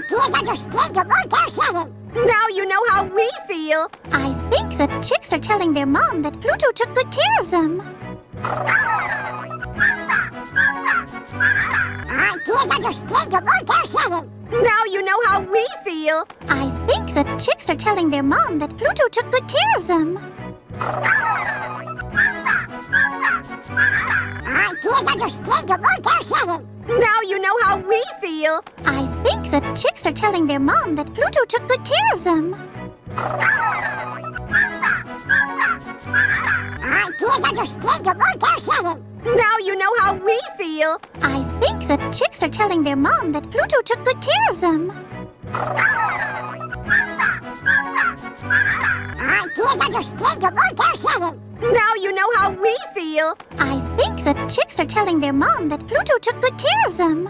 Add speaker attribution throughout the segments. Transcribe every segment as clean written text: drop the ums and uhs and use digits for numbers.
Speaker 1: can't understand a word they're saying.
Speaker 2: Now you know how we feel.
Speaker 3: I think the chicks are telling their mom that Pluto took good care of them.
Speaker 1: I can't understand a word they're saying.
Speaker 2: Now you know how we feel.
Speaker 3: I think the chicks are telling their mom that Pluto took good care of them.
Speaker 1: I can't understand a word they're saying.
Speaker 2: Now you know how we feel.
Speaker 3: I think the chicks are telling their mom that Pluto took good care of them.
Speaker 1: I can't understand a word they're saying.
Speaker 2: Now you know how we feel.
Speaker 3: I think the chicks are telling their mom that Pluto took good care of them.
Speaker 1: I can't understand a word they're saying.
Speaker 2: Now you know how we feel.
Speaker 3: I think the chicks are telling their mom that Pluto took good care of them.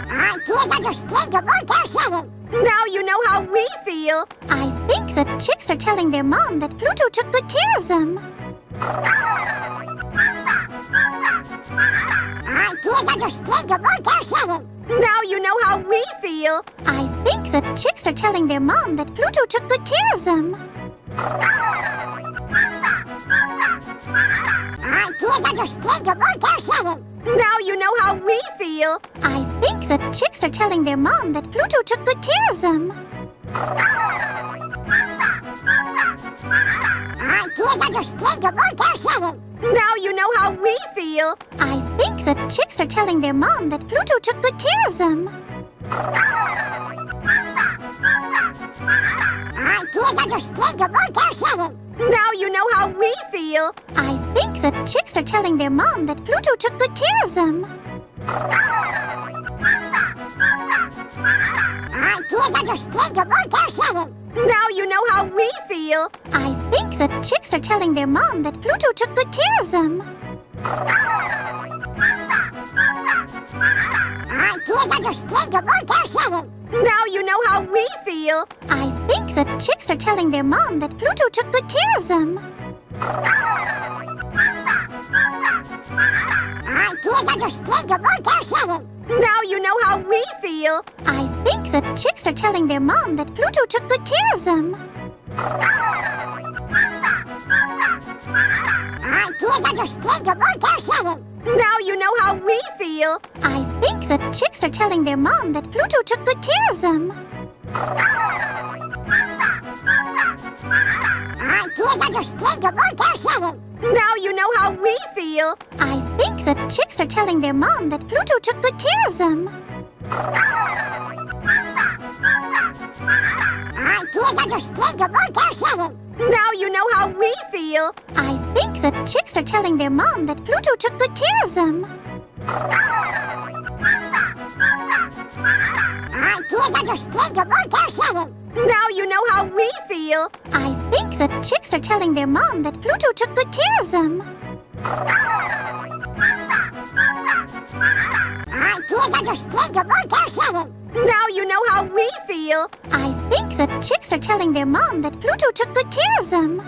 Speaker 1: I can't understand a word they're saying.
Speaker 2: Now you know how we feel.
Speaker 3: I think the chicks are telling their mom that Pluto took good care of them.
Speaker 1: I can't understand a word they're saying.
Speaker 2: Now you know how we feel.
Speaker 3: I think the chicks are telling their mom that Pluto took good care of them.
Speaker 1: I can't understand a word they're saying.
Speaker 2: Now you know how we feel.
Speaker 3: I think the chicks are telling their mom that Pluto took good care of them.
Speaker 1: I can't understand a word they're saying.
Speaker 2: Now you know how we feel.
Speaker 3: I think the chicks are telling their mom that Pluto took good care of them.
Speaker 1: I can't understand a word they're saying.
Speaker 2: Now you know how we feel.
Speaker 3: I think the chicks are telling their mom that Pluto took good care of them.
Speaker 1: I can't understand a word they're saying.
Speaker 2: Now you know how we feel.
Speaker 3: I think the chicks are telling their mom that Pluto took good care of them.
Speaker 1: I can't understand a word they're saying.
Speaker 2: Now you know how we feel.
Speaker 3: I think the chicks are telling their mom that Pluto took good care of them.
Speaker 1: I can't understand a word they're saying.
Speaker 2: Now you know how we feel.
Speaker 3: I think the chicks are telling their mom that Pluto took good care of them.
Speaker 1: I can't understand a word they're saying.
Speaker 2: Now you know how we feel.
Speaker 3: I think the chicks are telling their mom that Pluto took good care of them.
Speaker 1: I can't understand a word they're saying.
Speaker 2: Now you know how we feel.
Speaker 3: I think the chicks are telling their mom that Pluto took good care of them.
Speaker 1: I can't understand a word they're saying.
Speaker 2: Now you know how we feel.
Speaker 3: I think the chicks are telling their mom that Pluto took good care of them.
Speaker 1: I can't understand a word they're saying.
Speaker 2: Now you know how we feel.
Speaker 3: I think the chicks are telling their mom that Pluto took good care of them.
Speaker 1: I can't understand a word they're saying.
Speaker 2: Now you know how we feel.
Speaker 3: I think the chicks are telling their mom that Pluto took good care of them.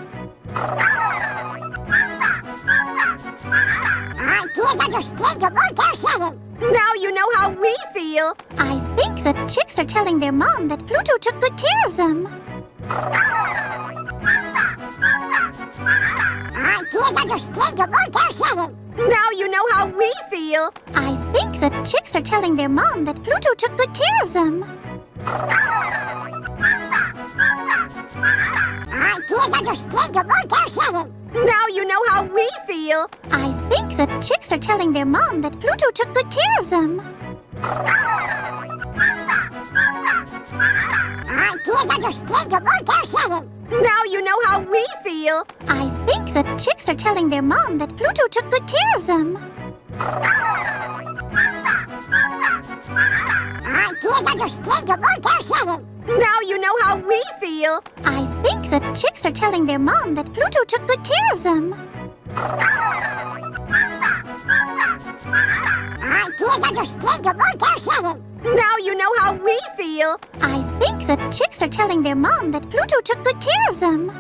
Speaker 1: I can't understand a word they're saying.
Speaker 2: Now you know how we feel.
Speaker 3: I think the chicks are telling their mom that Pluto took good care of them.
Speaker 1: I can't understand a word they're saying.
Speaker 2: Now you know how we feel.
Speaker 3: I think the chicks are telling their mom that Pluto took good care of them.
Speaker 1: I can't understand a word they're saying.
Speaker 2: Now you know how we feel.
Speaker 3: I think the chicks are telling their mom that Pluto took good care of them.
Speaker 1: I can't understand a word they're saying.
Speaker 2: Now you know how we feel.
Speaker 3: I think the chicks are telling their mom that Pluto took good care of them.
Speaker 1: I can't understand a word they're saying.
Speaker 2: Now you know how we feel.
Speaker 3: I think the chicks are telling their mom that Pluto took good care of them.
Speaker 1: I can't understand a word they're saying.
Speaker 2: Now you know how we feel.
Speaker 3: I think the chicks are telling their mom that Pluto took good care of them.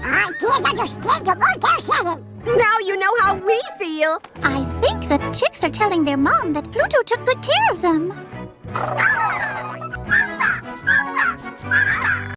Speaker 1: I can't understand a word they're saying.
Speaker 2: Now you know how we feel.
Speaker 3: I think the chicks are telling their mom that Pluto took good care of them.